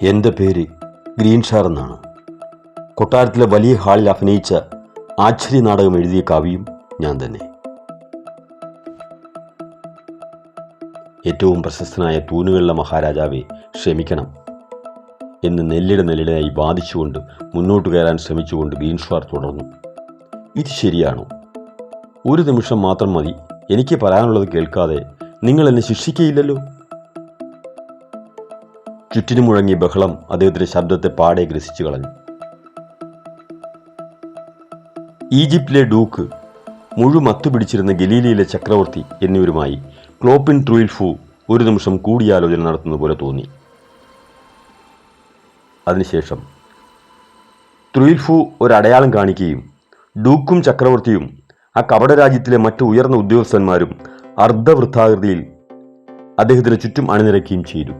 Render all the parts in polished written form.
എൻ്റെ പേര് ഗ്രീൻ ഷാർ എന്നാണ്. കൊട്ടാരത്തിലെ വലിയ ഹാളിൽ അഭിനയിച്ച ആശ്ചര്യ നാടകം എഴുതിയ കവിയും ഞാൻ തന്നെ. ഏറ്റവും പ്രശസ്തനായ തൂനുകളിലെ മഹാരാജാവെ ക്ഷമിക്കണം എന്ന് നെല്ലിടയായി വാദിച്ചുകൊണ്ട് മുന്നോട്ട് കയറാൻ ശ്രമിച്ചുകൊണ്ട് ഗ്രീൻ ഷാർ തുടർന്നു. ഇത് ശരിയാണോ? ഒരു നിമിഷം മാത്രം മതി, എനിക്ക് പറയാനുള്ളത് കേൾക്കാതെ നിങ്ങൾ എന്നെ ശിക്ഷിക്കയില്ലല്ലോ. ചുറ്റിനും മുഴങ്ങിയ ബഹളം അദ്ദേഹത്തിന്റെ ശബ്ദത്തെ പാടെ ഗ്രസിച്ചു കളഞ്ഞു. ഈജിപ്തിലെ ഡൂക്ക്, മുഴുമത്തു പിടിച്ചിരുന്ന ഗലീലയിലെ ചക്രവർത്തി എന്നിവരുമായി ക്ലോപ്പിൻ ട്രൂയിൽഫു ഒരു നിമിഷം കൂടിയാലോചന നടത്തുന്ന പോലെ തോന്നി. അതിനുശേഷം ട്രൂയിൽഫു ഒരടയാളം കാണിക്കുകയും ഡൂക്കും ചക്രവർത്തിയും ആ കപടരാജ്യത്തിലെ മറ്റു ഉയർന്ന ഉദ്യോഗസ്ഥന്മാരും അർദ്ധവൃത്താകൃതിയിൽ അദ്ദേഹത്തിന് ചുറ്റും അണിനിരക്കുകയും ചെയ്തു.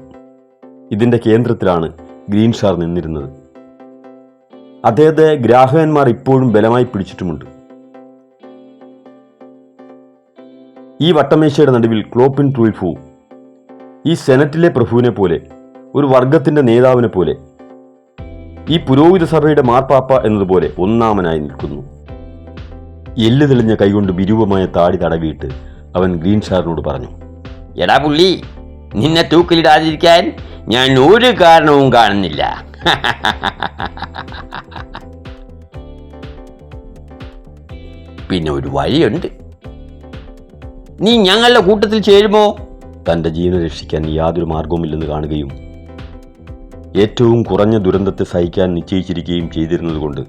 ഇതിന്റെ കേന്ദ്രത്തിലാണ് ഗ്രീൻ ഷാർ നിന്നിരുന്നത്. അദ്ദേഹത്തെ ഗ്രാഹകന്മാർ ഇപ്പോഴും ബലമായി പിടിച്ചിട്ടുമുണ്ട്. ഈ വട്ടമേശയുടെ നടുവിൽ ക്ലോപ്പിൻ ട്രൂയിൽഫു ഈ സെനറ്റിലെ പ്രഭുവിനെ പോലെ, ഒരു വർഗത്തിന്റെ നേതാവിനെ പോലെ, ഈ പുരോഹിത സഭയുടെ മാർപ്പാപ്പ എന്നതുപോലെ ഒന്നാമനായി നിൽക്കുന്നു. എല്ല് തെളിഞ്ഞ കൈകൊണ്ട് വിരൂപമായ താടി തടവിയിട്ട് അവൻ ഗ്രീൻ ഷാറിനോട് പറഞ്ഞു, എടാ പുള്ളി, നിന്നെ തൂക്കിലിടാതിരിക്കാൻ ഞാൻ ഒരു കാരണവും കാണുന്നില്ല. പിന്നെ ഒരു വഴിയുണ്ട്. നീ ഞങ്ങളുടെ കൂട്ടത്തിൽ ചേരുമോ? തൻ്റെ ജീവനെ രക്ഷിക്കാൻ യാതൊരു മാർഗവുമില്ലെന്ന് കാണുകയും ഏറ്റവും കുറഞ്ഞ ദുരന്തത്തെ സഹിക്കാൻ നിശ്ചയിച്ചിരിക്കുകയും ചെയ്തിരുന്നതുകൊണ്ട്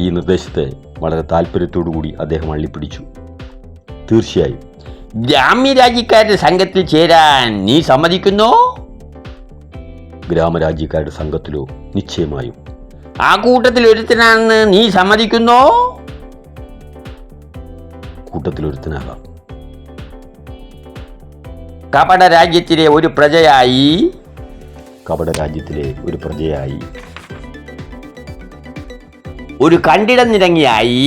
ഈ നിർദ്ദേശത്തെ വളരെ താല്പര്യത്തോടുകൂടി അദ്ദേഹം അള്ളിപ്പിടിച്ചു. തീർച്ചയായും. ഗ്രാമ്യരാജ്യക്കാരുടെ സംഘത്തിൽ ചേരാൻ നീ സമ്മതിക്കുന്നോ? ഗ്രാമരാജ്യക്കാരുടെ സംഘത്തിലോ? നിശ്ചയമായും. ആ കൂട്ടത്തിൽ ഒരുത്തനാണെന്ന് നീ സമ്മതിക്കുന്നോ? കൂട്ടത്തിലൊരുത്തനാകാം. കപടരാജ്യത്തിലെ ഒരു പ്രജയായി ഒരു കണ്ടിടം നിരങ്ങിയായി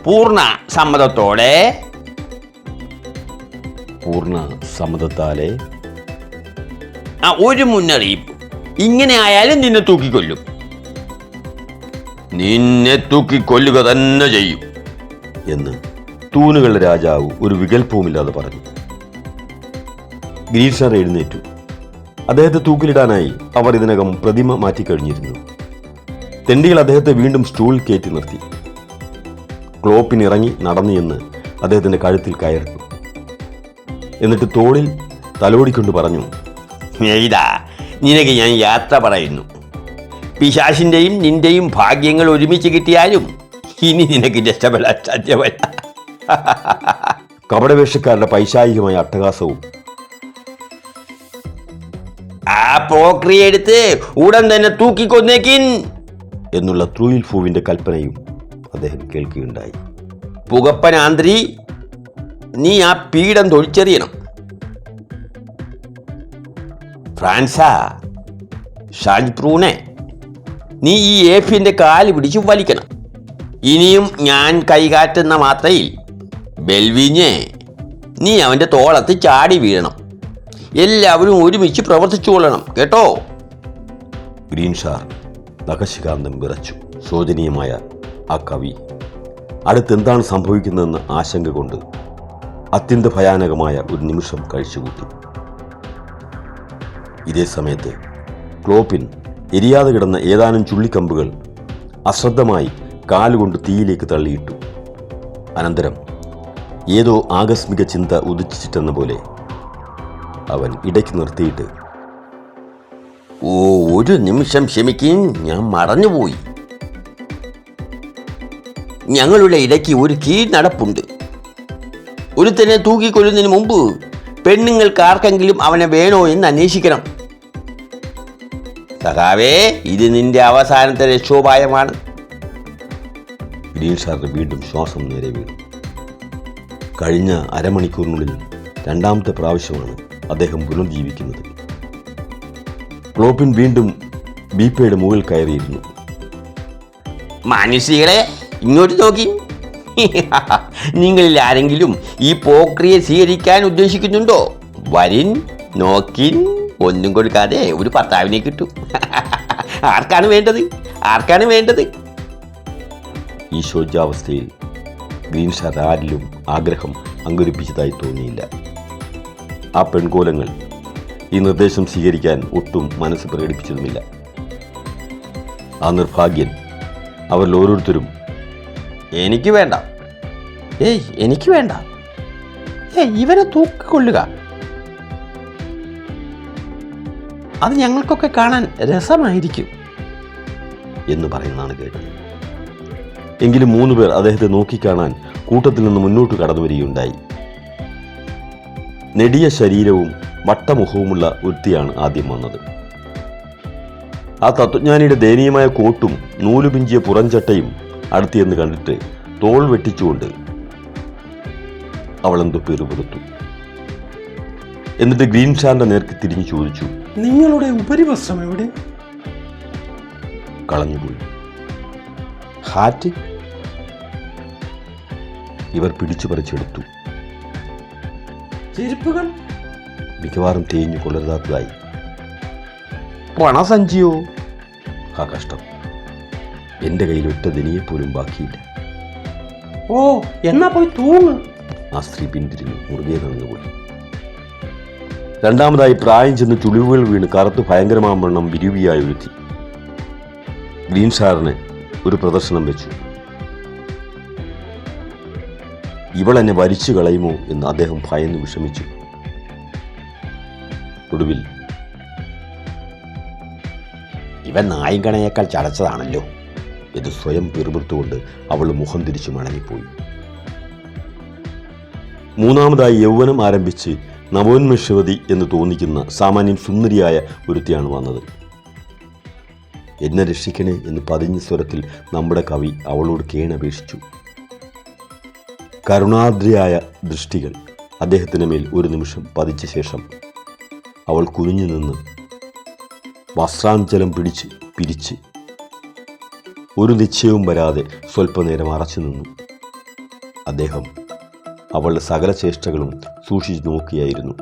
പൂർണ്ണ സമ്മതത്താലെ ഒരു മുന്നറിയിപ്പ്. ഇങ്ങനെ ആയാലും നിന്നെ തൂക്കിക്കൊല്ലുക തന്നെ ചെയ്യും എന്ന് തൂനുകളുടെ രാജാവ് ഒരു വികല്പവുമില്ലാതെ പറഞ്ഞു. ഗ്രീൻ ഷാർ എഴുന്നേറ്റു. അദ്ദേഹത്തെ തൂക്കിലിടാനായി അവർ ഇതിനകം പ്രതിമ മാറ്റിക്കഴിഞ്ഞിരുന്നു. തെണ്ടികൾ അദ്ദേഹത്തെ വീണ്ടും സ്റ്റൂളിൽ കയറ്റി നിർത്തി. ക്ലോപ്പിന് ഇറങ്ങി നടന്നു എന്ന് അദ്ദേഹത്തിന്റെ കഴുത്തിൽ കയറിട്ടു. എന്നിട്ട് തോളിൽ തലോടിക്കൊണ്ട് പറഞ്ഞു, നിനക്ക് ഞാൻ യാത്ര പറയുന്നു. പിശാചിന്റെയും നിന്റെയും ഭാഗ്യങ്ങൾ ഒരുമിച്ച് കിട്ടിയാലും ഇനി നിനക്ക് രക്ഷപ്പെടാൻ സാധ്യമല്ല. കപടവേഷക്കാരുടെ പൈശാചികമായ അട്ടഹാസവും ആ പോക്രിയ എടുത്ത് ഉടൻ തന്നെ തൂക്കിക്കൊന്നേക്കിൻ എന്നുള്ള ട്രൂയിൽഫുവിന്റെ കൽപ്പനയും അദ്ദേഹം കേൾക്കുകയുണ്ടായി. പുകപ്പനാന്ത്രി, നീ ആ പീഠം തൊഴിച്ചെറിയണം. ഫ്രാൻസാ ഷാൻപ്രൂനെ, നീ ഈ ഏഫിന്റെ കാല് പിടിച്ച് വലിക്കണം. ഇനിയും ഞാൻ കൈകാറ്റുന്ന മാത്രയിൽ ബെൽവിഞ്ഞെ, നീ അവന്റെ തോളത്ത് ചാടി വീഴണം. എല്ലാവരും ഒരുമിച്ച് പ്രവർത്തിച്ചു കൊള്ളണം, കേട്ടോ? ഗ്രീൻ ഷാർ നഖശികാന്തം വിറച്ചു. ശോചനീയമായ ആ കവി അടുത്തെന്താണ് സംഭവിക്കുന്നതെന്ന് ആശങ്ക കൊണ്ട് അത്യന്ത ഭയാനകമായ ഒരു നിമിഷം കഴിച്ചുകൂട്ടി. ഇതേ സമയത്ത് ക്ലോപ്പിൻ എരിയാതെ കിടന്ന ഏതാനും ചുള്ളിക്കമ്പുകൾ അശ്രദ്ധമായി കാലുകൊണ്ട് തീയിലേക്ക് തള്ളിയിട്ടു. അനന്തരം ഏതോ ആകസ്മിക ചിന്ത ഉദിച്ചിട്ടെന്ന പോലെ അവൻ ഇടയ്ക്ക് നിർത്തിയിട്ട്, ഒരു നിമിഷം ക്ഷമിക്കും, ഞാൻ മറന്നുപോയി. ഞങ്ങളുടെ ഇടയ്ക്ക് ഒരു കീഴ്നടപ്പുണ്ട്. ഒരുത്തനെ തൂക്കിക്കൊല്ലുന്നതിന് മുമ്പ് പെണ്ണുങ്ങൾക്ക് ആർക്കെങ്കിലും അവനെ വേണോ എന്ന് അന്വേഷിക്കണം. സഖാവേ, ഇത് നിന്റെ അവസാനത്തെ രക്ഷോപായമാണ്. ഗ്രീൻ ഷാറിന് വീണ്ടും ശ്വാസം നേരെ വീണു. കഴിഞ്ഞ അരമണിക്കൂറിനുള്ളിൽ രണ്ടാമത്തെ പ്രാവശ്യമാണ് അദ്ദേഹം പുനർജീവിക്കുന്നത്. ക്ലോപ്പിൻ വീണ്ടും ബീപ്പയുടെ മുകളിൽ കയറിയിരുന്നു. മാനുഷികളെ, ഇങ്ങോട്ട് നോക്കി. നിങ്ങളിൽ ആരെങ്കിലും ഈ പോക്രിയെ സ്വീകരിക്കാൻ ഉദ്ദേശിക്കുന്നുണ്ടോ? വരിൻ, നോക്കിൻ, ഒന്നും കൊടുക്കാതെ ഒരു ഭർത്താവിനെ കിട്ടും. ആർക്കാണ് വേണ്ടത്? ആർക്കാണ് വേണ്ടത്? ഈ ശോച്യാവസ്ഥയിൽ ഗ്രീൻ ഷാർ ആരിലും ആഗ്രഹം അങ്കുരിപ്പിച്ചതായി തോന്നിയില്ല. ആ പെൺകോലങ്ങൾ ഈ നിർദ്ദേശം സ്വീകരിക്കാൻ ഒട്ടും മനസ്സ് പ്രകടിപ്പിച്ചതുമില്ല. ആ നിർഭാഗ്യൻ അവരിൽ ഓരോരുത്തരും എനിക്ക് വേണ്ട, എനിക്ക് വേണ്ട, ഇവനെ തൂക്കിക്കൊള്ളുക, അത് ഞങ്ങൾക്കൊക്കെ കാണാൻ രസമായിരിക്കും എന്ന് പറയുന്നതാണ് കേട്ടത്. എങ്കിലും 3 പേർ അദ്ദേഹത്തെ നോക്കിക്കാണാൻ കൂട്ടത്തിൽ നിന്ന് മുന്നോട്ട് കടന്നു വരികയുണ്ടായി. നെടിയ ശരീരവും വട്ടമുഖവുമുള്ള ഒരുത്തിയാണ് ആദ്യം വന്നത്. ആ തത്വജ്ഞാനിയുടെ ദയനീയമായ കോട്ടും നൂലുപിഞ്ചിയ പുറംചട്ടയും അടുത്തിയെന്ന് കണ്ടിട്ട് തോൾ വെട്ടിച്ചുകൊണ്ട് അവളെന്തോ പെറുപെടുത്തു. എന്നിട്ട് ഗ്രീൻ ഷാറിന്റെ നേർക്ക് തിരിഞ്ഞു ചോദിച്ചു, നിങ്ങളുടെ ഉപരിവസ്ത്രം എവിടെ? കളഞ്ഞുപോയി. ഹാറ്റ്? ഇവർ പിടിച്ചു പറിച്ചെടുത്തു. ചെരുപ്പുകൾ മിക്കവാറും തേഞ്ഞു കൊള്ളരുതാത്തതായി. പണസഞ്ചിയോ? ആ കഷ്ടം, എന്റെ കയ്യിൽ ഒറ്റ ദിനിയെപ്പോലും ബാക്കിയില്ല. ഓ, എന്നാ പോയി തൂങ്ങ്. ആ സ്ത്രീ പിന്തിരിഞ്ഞു മുറുകെ നടന്നുപോയി. രണ്ടാമതായി പ്രായം ചെന്ന് ചുളിവുകൾ വീണ് കറുത്ത് ഭയങ്കരമാവണ്ണം വിരുവിയായി ഒരുത്തി. ഗ്രീൻ ഷാറിന് ഒരു പ്രദർശനം വെച്ചു. ഇവളെന്നെ വലിച്ചു കളയുമോ എന്ന് അദ്ദേഹം ഭയന്ന് വിഷമിച്ചു. ഒടുവിൽ, ഇവൻ നായികണയേക്കാൾ ചടച്ചതാണല്ലോ ഇത് സ്വയം പിറുപിറുത്തുകൊണ്ട് അവൾ മുഖം തിരിച്ചു മടങ്ങിപ്പോയി. മൂന്നാമതായി യൗവനം ആരംഭിച്ച് നവോന്മേഷവതി എന്ന് തോന്നിക്കുന്ന സാമാന്യം സുന്ദരിയായ ഒരുത്തിയാണ് വന്നത്. എന്നെ രക്ഷിക്കണേ എന്ന് പതിഞ്ഞ സ്വരത്തിൽ നമ്മുടെ കവി അവളോട് കേണപേക്ഷിച്ചു. കരുണാദ്രിയായ ദൃഷ്ടികൾ അദ്ദേഹത്തിന് മേൽ ഒരു നിമിഷം പതിച്ച ശേഷം അവൾ കുനിഞ്ഞു നിന്ന് വസ്ത്രാഞ്ചലം പിരിച്ച് ഒരു നിശ്ചയവും വരാതെ സ്വല്പനേരം അറച്ചു നിന്നു. അദ്ദേഹം അവളുടെ സകല ചേഷ്ടകളും സൂക്ഷിച്ചു നോക്കിയായിരുന്നു.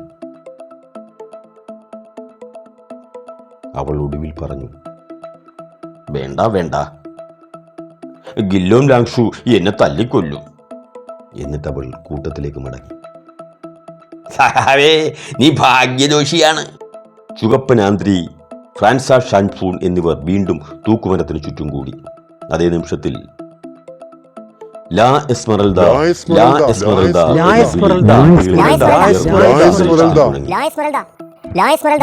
അവൾ ഒടുവിൽ പറഞ്ഞു, വേണ്ട വേണ്ട, ഗില്ലോം ലാങ്ഷു എന്നെ തല്ലിക്കൊല്ലും. എന്നിട്ട് അവൾ കൂട്ടത്തിലേക്ക് മടങ്ങി. സഹാവേ, നീ ഭാഗ്യദോഷിയാണ്. ചുകപ്പൻ ആന്ത്രി, ഫ്രാൻസാ ഷാൻഫൂൺ എന്നിവർ വീണ്ടും തൂക്കുമരത്തിന് ചുറ്റും കൂടി. അതേ നിമിഷത്തിൽ ലാ എസ്മറൽദ, ലാ എസ്മറൽദ,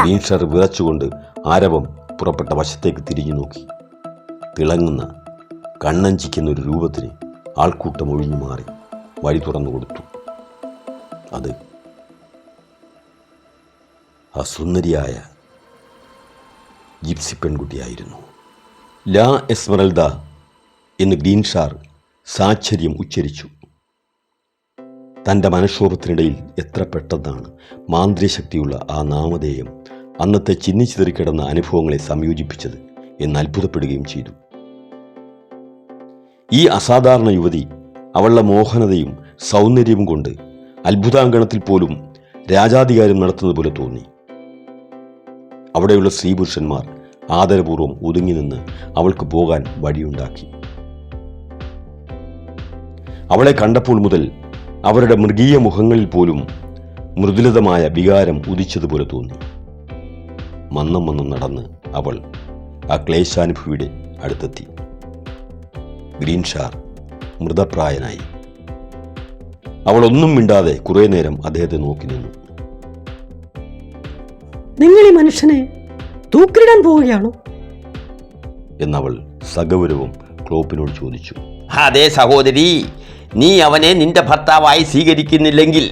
ഗ്രീൻ ഷാർ വിറച്ചുകൊണ്ട് ആരവം പുറപ്പെട്ട വശത്തേക്ക് തിരിഞ്ഞു നോക്കി. തിളങ്ങുന്ന കണ്ണഞ്ചിക്കുന്ന ഒരു രൂപത്തിന് ആൾക്കൂട്ടം ഒഴിഞ്ഞു മാറി വഴി തുറന്നു കൊടുത്തു. അത് ആ സുന്ദരിയായ ജിപ്സി പെൺകുട്ടിയായിരുന്നു. ലാ എസ്മറൽദ എന്ന് ഗ്രീൻ ഷാർ സാശ്ചര്യം ഉച്ചരിച്ചു. തൻ്റെ മനഃക്ഷോഭത്തിനിടയിൽ എത്ര പെട്ടെന്നാണ് മാന്ത്രികശക്തിയുള്ള ആ നാമധേയം അന്നത്തെ ചിന്നിച്ചിതറിക്കിടന്ന അനുഭവങ്ങളെ സംയോജിപ്പിച്ചത് എന്ന് അത്ഭുതപ്പെടുകയും ചെയ്തു. ഈ അസാധാരണ യുവതി അവളുടെ മോഹനതയും സൗന്ദര്യവും കൊണ്ട് അത്ഭുതാങ്കണത്തിൽ പോലും രാജാധികാരം നടത്തുന്നത് പോലെ തോന്നി. അവിടെയുള്ള സ്ത്രീ പുരുഷന്മാർ ആദരപൂർവ്വം ഒതുങ്ങി നിന്ന് അവൾക്ക് പോകാൻ വഴിയുണ്ടാക്കി. അവളെ കണ്ടപ്പോൾ മുതൽ അവരുടെ മൃഗീയ മുഖങ്ങളിൽ പോലും മൃദുലതമായ വികാരം ഉദിച്ചതുപോലെ തോന്നി. മന്നം മന്നം നടന്ന് അവൾ ആ ക്ലേശാനുഭവിയുടെ അടുത്തെത്തി. ഗ്രീൻ ഷാർ മൃതപ്രായനായി. അവൾ ഒന്നും മിണ്ടാതെ കുറെ നേരം അദ്ദേഹത്തെ നോക്കി നിന്നു. നിങ്ങൾ ഈ മനുഷ്യനെ തൂക്കിലിടാൻ പോവുകയാണോ എന്നവൾ സഗൗരവം ക്ലോപ്പിനോട് ചോദിച്ചു. അതെ സഹോദരി, നീ അവനെ നിന്റെ ഭർത്താവായി സ്വീകരിക്കുന്നില്ലെങ്കിൽ